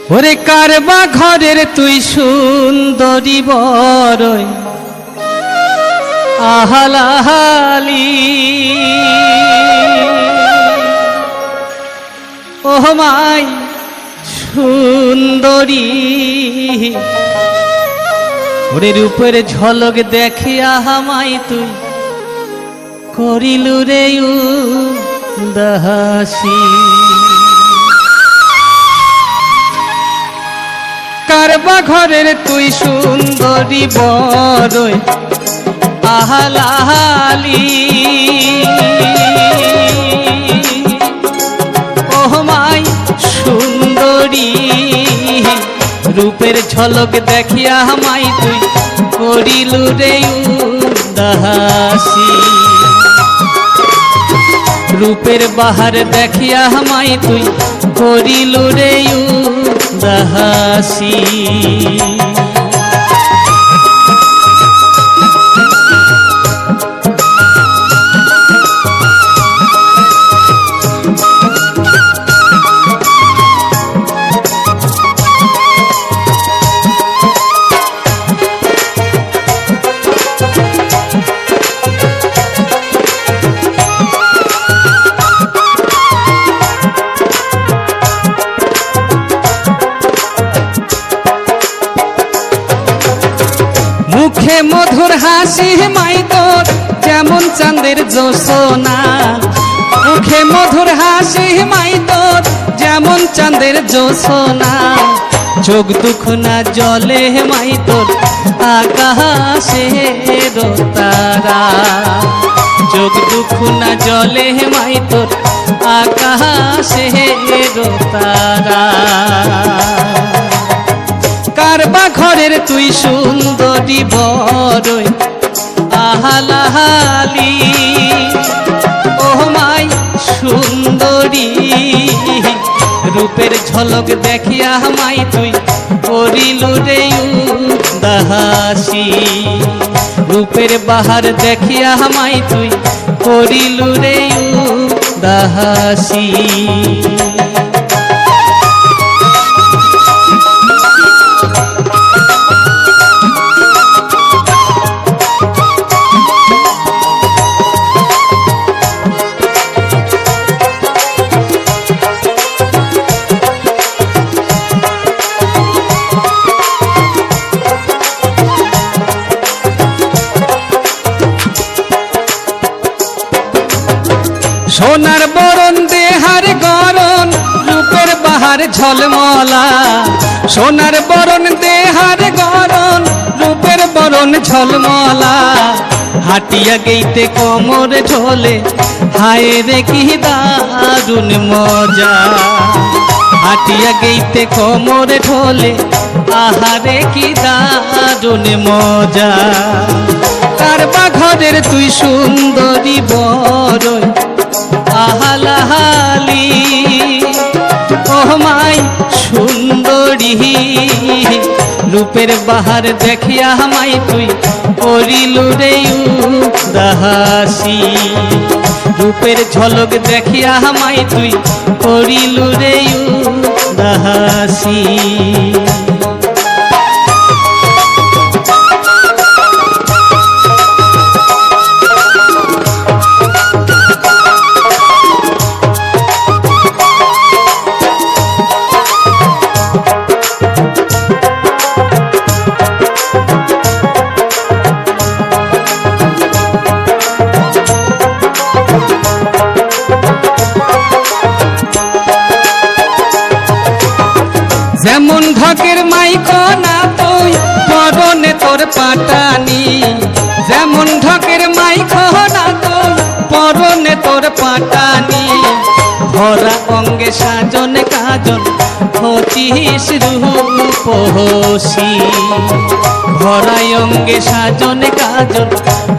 ওরে কারবা ঘরের তুই সুন্দরী বড়ই আহালাহালি ও মাই সুন্দরী ওরে রূপের ঝলক দেখিয়া হামাই তুই করিলু রে উদাসী কারবা ঘরের তুই সুন্দরী বড়ই আহালাহালি ও মাই সুন্দরী রূপের ঝলক দেখিয়া হামাই তুই করিলু রে উদাসী রূপের বাহার দেখিয়া হামাই তুই করিলু রে উদাসী মুখে মধুর হাসি মাই তোর যেমন চাঁদের জোছনা মুখে মধুর হাসি মাই তোর যেমন চাঁদের জোছনা চোখ দুখনা জলে মাই তোর আকাশের তারা চোখ দুখনা জলে মাই তোর আকাশের তারা কারবা ঘরের তুই সুন্দরী বড়ই আহালাহালি ও মাই সুন্দরী রূপের ঝলক দেখিয়া হামাই তুই করিলু রে উদাসী রূপের বাহার দেখিয়া হামাই তুই করিলু রে উদাসী সোনার বরণ দেহার গরণ রূপের বাহার ঝলমলা সোনার বরণ দেহার গরণ রূপের বরণ ঝলমলা হাটিয়া গেইতে কোমর ঝোলে হায় রে কি দারুণ মজা হাটিয়া গেইতে কোমর ঝোলে আহারে কি দারুণ মজা কারবা ঘরের তুই সুন্দরী বড়ই আহালাহালি ও মাই সুন্দরী রূপের বাহার দেখিয়া হামাই তুই করিলু রে উদাসী রূপের ঝলক দেখিয়া হামাই তুই করিলু রে উদাসী যেমন ঢকের মাইকো না তুই পরনে তোর পাটানি যেমন ঢকের মাইকো না তুই পরনে তোর পাটানি ভরা অঙ্গে সাজন কাজন হচিস রূপসী ভরা অঙ্গে সাজন কাজন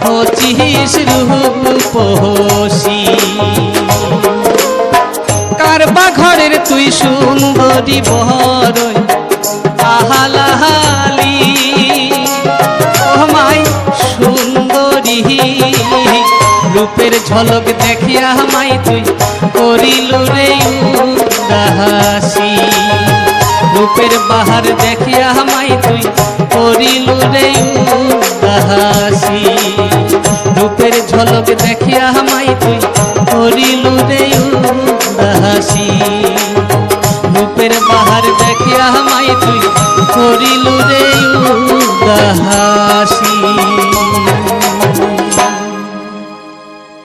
হচিস রূপসী কারবা ঘরের তুই সুন্দরী বড়ই আহালাহালি ও মাই সুন্দরী রূপের ঝলক দেখিয়া হামাই তুই করিলু রে উদাসী রূপের বাহার দেখিয়া হামাই তুই করিলু রে উদাসী রূপের ঝলক দেখিয়া হামাই তুই